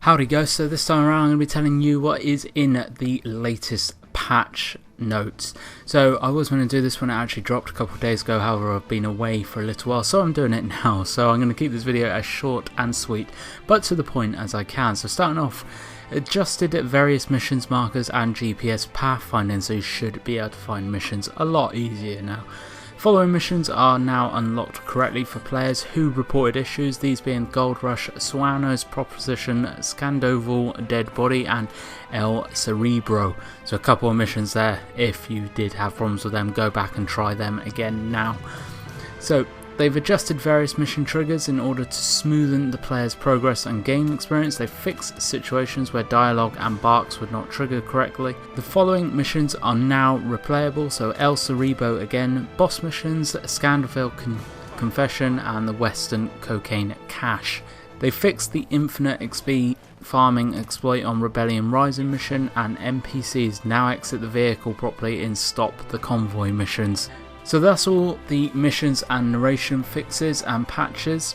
Howdy Ghost, so this time around I'm going to be telling you what is in the latest patch notes. So I was going to do this when it actually dropped a couple of days ago, however I've been away for a little while, so I'm doing it now. So I'm going to keep this video as short and sweet, but to the point as I can. So starting off, adjusted various missions markers and GPS pathfinding, so you should be able to find missions a lot easier now. Following missions are now unlocked correctly for players who reported issues, these being Gold Rush, Suano's Proposition, Scandoval, Dead Body and El Cerebro. So a couple of missions there. If you did have problems with them, go back and try them again now. So they've adjusted various mission triggers in order to smoothen the player's progress and game experience. They've fixed situations where dialogue and barks would not trigger correctly. The following missions are now replayable, so El Cerebro again, boss missions, Scandaville Confession and the Western Cocaine Cache. They fixed the infinite XP farming exploit on Rebellion Rising mission, and NPCs now exit the vehicle properly in Stop the Convoy missions. So that's all the missions and narration fixes and patches.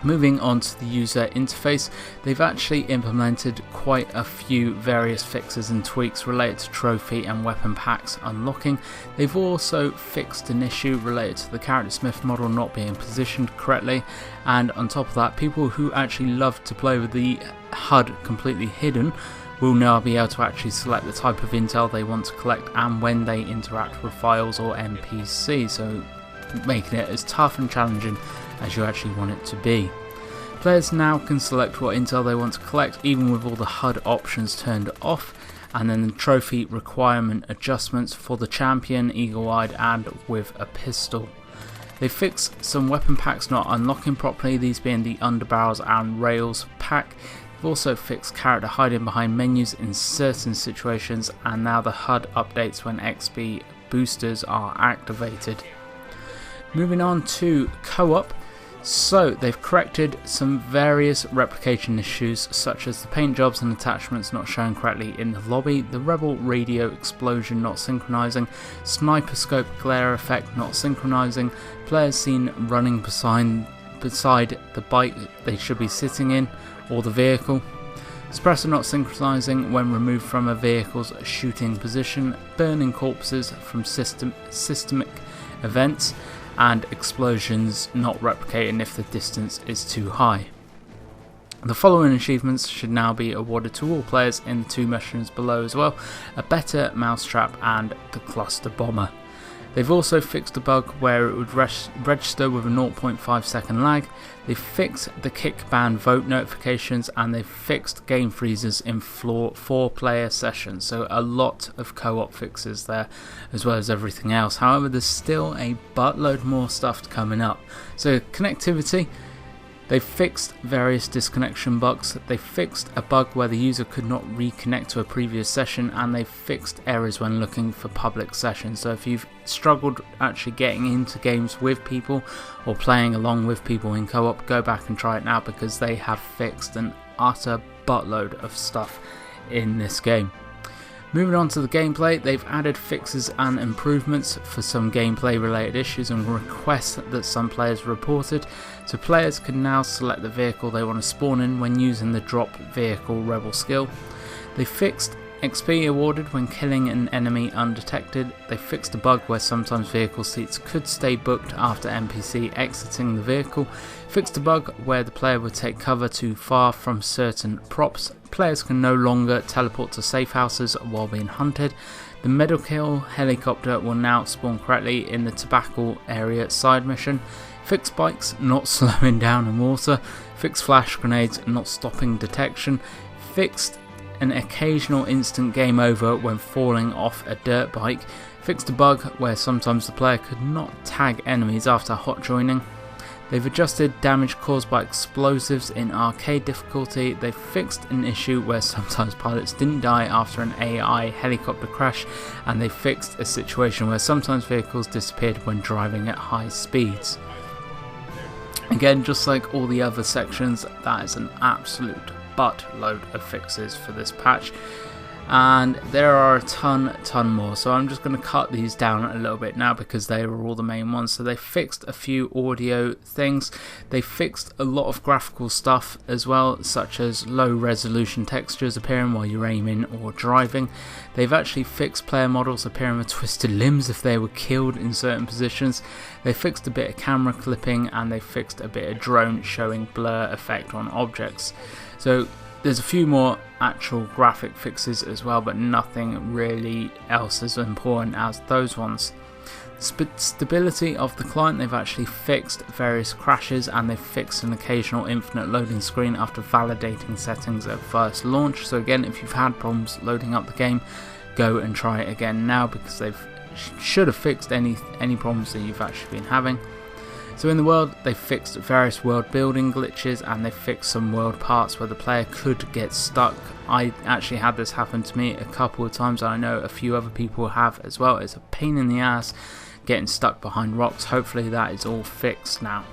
Moving on to the user interface, they've actually implemented quite a few various fixes and tweaks related to trophy and weapon packs unlocking. They've also fixed an issue related to the character smith model not being positioned correctly, and on top of that, people who actually love to play with the HUD completely hidden will now be able to actually select the type of intel they want to collect and when they interact with files or NPCs, so making it as tough and challenging as you actually want it to be. Players now can select what intel they want to collect even with all the HUD options turned off, and then the trophy requirement adjustments for the champion, eagle-eyed and with a pistol. They fixed some weapon packs not unlocking properly, these being the underbarrels and rails pack. They've also fixed character hiding behind menus in certain situations, and now the HUD updates when XP boosters are activated. Moving on to co-op, so they've corrected some various replication issues such as the paint jobs and attachments not showing correctly in the lobby, the rebel radio explosion not synchronizing, sniper scope glare effect not synchronizing, players seen running beside the bike they should be sitting in or the vehicle, suppressor not synchronizing when removed from a vehicle's shooting position, burning corpses from systemic events, and explosions not replicating if the distance is too high. The following achievements should now be awarded to all players in the two missions below as well: a better mousetrap and the cluster bomber. They've also fixed a bug where it would register with a 0.5 second lag. They've fixed the kick ban vote notifications, and they've fixed game freezes in 4-player sessions. So a lot of co-op fixes there as well as everything else. However, there's still a buttload more stuff coming up. So connectivity, they've fixed various disconnection bugs, they fixed a bug where the user could not reconnect to a previous session, and they fixed errors when looking for public sessions. So if you've struggled actually getting into games with people or playing along with people in co-op, go back and try it now because they have fixed an utter buttload of stuff in this game. Moving on to the gameplay, they've added fixes and improvements for some gameplay related issues and requests that some players reported. So players can now select the vehicle they want to spawn in when using the drop vehicle rebel skill. They fixed XP awarded when killing an enemy undetected. They fixed a bug where sometimes vehicle seats could stay booked after NPC exiting the vehicle. Fixed a bug where the player would take cover too far from certain props. Players can no longer teleport to safe houses while being hunted. The medical helicopter will now spawn correctly in the tobacco area side mission. Fixed bikes not slowing down in water. Fixed flash grenades not stopping detection. Fixed an occasional instant game over when falling off a dirt bike. Fixed a bug where sometimes the player could not tag enemies after hot joining. They've adjusted damage caused by explosives in arcade difficulty. They've fixed an issue where sometimes pilots didn't die after an AI helicopter crash, and they fixed a situation where sometimes vehicles disappeared when driving at high speeds. Again, just like all the other sections, that is an absolute buttload of fixes for this patch. and there are a ton more, so I'm just going to cut these down a little bit now because they were all the main ones. So they fixed a few audio things, they fixed a lot of graphical stuff as well, such as low resolution textures appearing while you're aiming or driving. They've actually fixed player models appearing with twisted limbs if they were killed in certain positions. They fixed a bit of camera clipping, and they fixed a bit of drone showing blur effect on objects. So there's a few more actual graphic fixes as well, but nothing really else as important as those ones. Stability of the client, they've actually fixed various crashes, and they've fixed an occasional infinite loading screen after validating settings at first launch. So again, if you've had problems loading up the game, go and try it again now, because they've should have fixed any problems that you've actually been having. So in the world, they fixed various world building glitches, and they fixed some world parts where the player could get stuck. I actually had this happen to me a couple of times, and I know a few other people have as well. It's a pain in the ass getting stuck behind rocks. Hopefully that is all fixed now.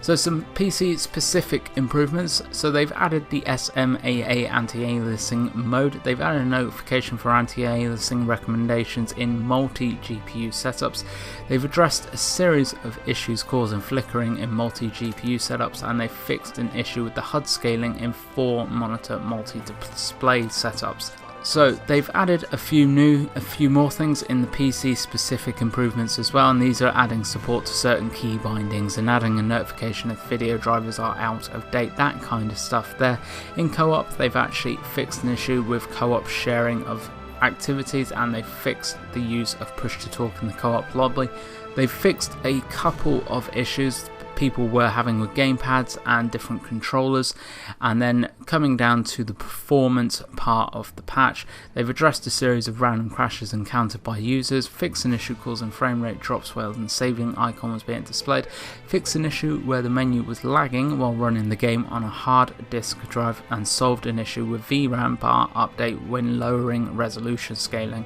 So some PC specific improvements. So they've added the SMAA anti-aliasing mode. They've added a notification for anti-aliasing recommendations in multi-GPU setups. They've addressed a series of issues causing flickering in multi-GPU setups, and they've fixed an issue with the HUD scaling in 4-monitor multi-display setups. So they've added a few more things in the PC specific improvements as well, and these are adding support to certain key bindings and adding a notification if video drivers are out of date, that kind of stuff there. In co-op, they've actually fixed an issue with co-op sharing of activities, and they've fixed the use of push to talk in the co-op lobby. They've fixed a couple of issues people were having with gamepads and different controllers. And then coming down to the performance part of the patch, they've addressed a series of random crashes encountered by users, fixed an issue causing frame rate drops while the saving icon was being displayed, fixed an issue where the menu was lagging while running the game on a hard disk drive, and solved an issue with VRAM bar update when lowering resolution scaling.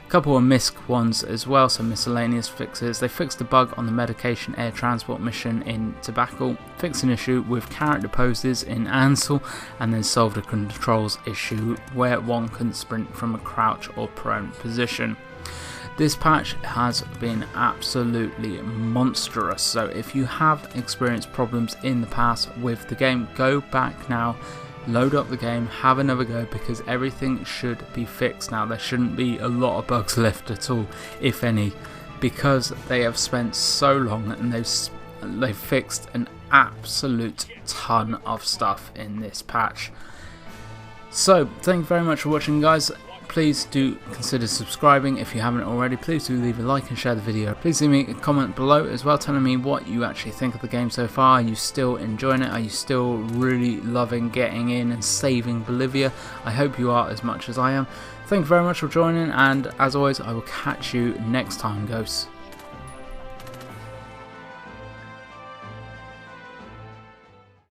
Couple of misc ones as well, some miscellaneous fixes. They fixed a bug on the medication air transport mission in Tobacco, fixed an issue with character poses in Ansel, and then solved a controls issue where one couldn't sprint from a crouch or prone position. This patch has been absolutely monstrous, so if you have experienced problems in the past with the game, go back now, load up the game, have another go, because everything should be fixed now. There shouldn't be a lot of bugs left at all, if any, because they have spent so long and they've fixed an absolute ton of stuff in this patch. So thank you very much for watching, guys. Please do consider subscribing if you haven't already. Please do leave a like and share the video. Please leave me a comment below as well, telling me what you actually think of the game so far. Are you still enjoying it? Are you still really loving getting in and saving Bolivia? I hope you are as much as I am. Thank you very much for joining, and as always, I will catch you next time, Ghosts.